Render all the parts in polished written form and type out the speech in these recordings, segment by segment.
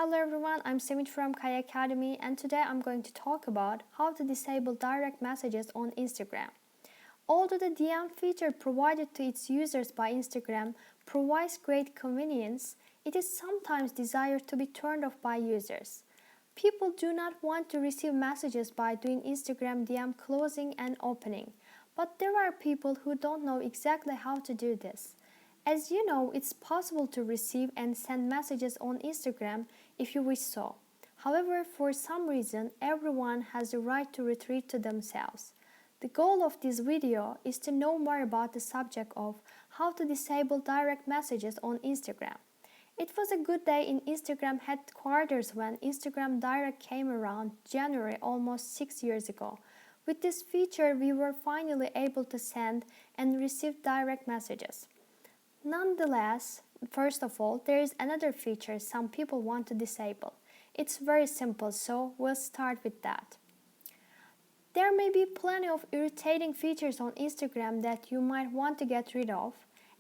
Hello everyone, I'm Simit from Kaya Academy, and today I'm going to talk about how to disable direct messages on Instagram. Although the DM feature provided to its users by Instagram provides great convenience, it is sometimes desired to be turned off by users. People do not want to receive messages by doing Instagram DM closing and opening, but there are people who don't know exactly how to do this. As you know, it's possible to receive and send messages on Instagram if you wish so. However, for some reason, everyone has the right to retreat to themselves. The goal of this video is to know more about the subject of how to disable direct messages on Instagram. It was a good day in Instagram headquarters when Instagram Direct came around January almost 6 years ago. With this feature, we were finally able to send and receive direct messages. Nonetheless, first of all, there is another feature some people want to disable. It's very simple, so we'll start with that. There may be plenty of irritating features on Instagram that you might want to get rid of,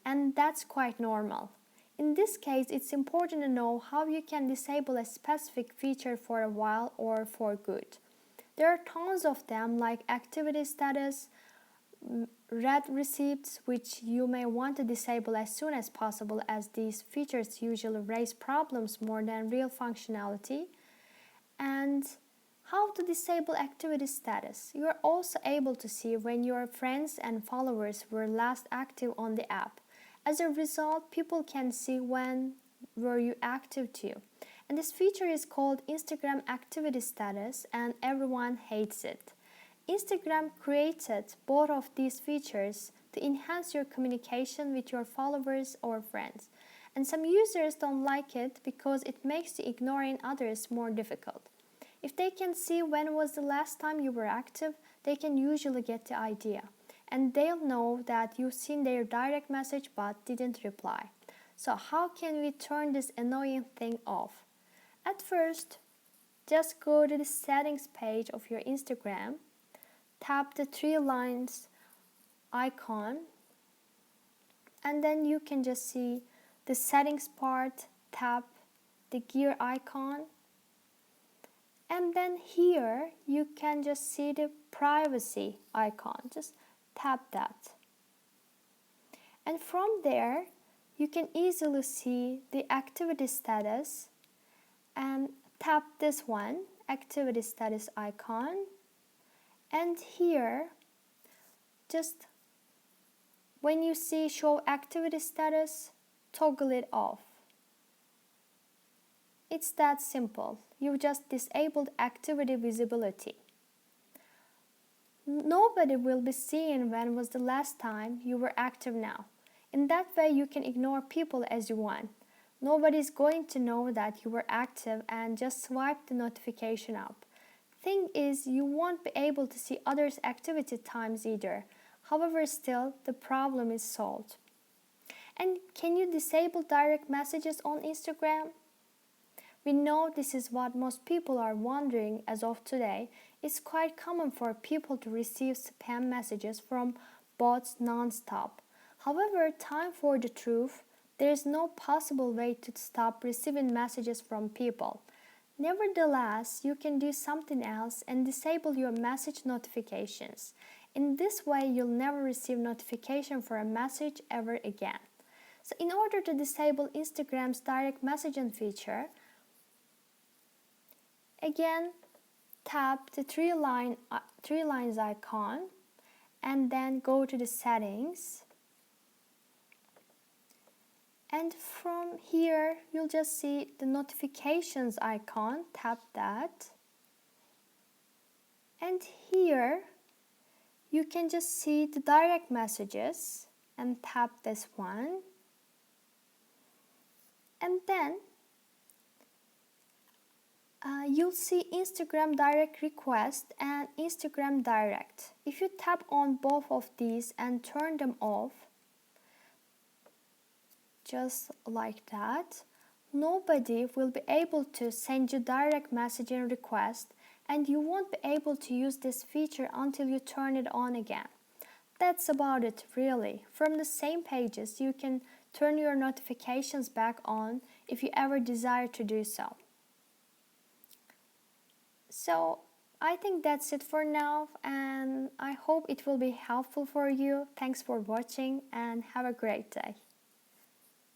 and that's quite normal. In this case, it's important to know how you can disable a specific feature for a while or for good. There are tons of them like activity status, read receipts, which you may want to disable as soon as possible as these features usually raise problems more than real functionality. And how to disable activity status. You are also able to see when your friends and followers were last active on the app. As a result, people can see when were you active too. And this feature is called Instagram activity status, and everyone hates it. Instagram created both of these features to enhance your communication with your followers or friends. And some users don't like it because it makes ignoring others more difficult. If they can see when was the last time you were active, they can usually get the idea. And they'll know that you've seen their direct message but didn't reply. So how can we turn this annoying thing off? At first, just go to the settings page of your Instagram. Tap the three lines icon, and then you can just see the settings part. Tap the gear icon, and then here you can just see the privacy icon. Just tap that, and from there you can easily see the activity status, and tap this one, activity status icon. And here, just when you see show activity status, toggle it off. It's that simple. You just disabled activity visibility. Nobody will be seeing when was the last time you were active now. In that way, you can ignore people as you want. Nobody's going to know that you were active and just swipe the notification up. Thing is, you won't be able to see others' activity times either. However, still, the problem is solved. And can you disable direct messages on Instagram? We know this is what most people are wondering as of today. It's quite common for people to receive spam messages from bots non-stop. However, time for the truth, there is no possible way to stop receiving messages from people. Nevertheless, you can do something else and disable your message notifications. In this way, you'll never receive notification for a message ever again. So in order to disable Instagram's direct messaging feature, again, tap the three lines icon and then go to the settings. And from here, you'll just see the notifications icon, tap that. And here, you can just see the direct messages and tap this one. And then, you'll see Instagram direct request and Instagram direct. If you tap on both of these and turn them off, just like that, nobody will be able to send you direct messaging request, and you won't be able to use this feature until you turn it on again. That's about it, really. From the same pages, you can turn your notifications back on if you ever desire to do so. So I think that's it for now, and I hope it will be helpful for you. Thanks for watching and have a great day.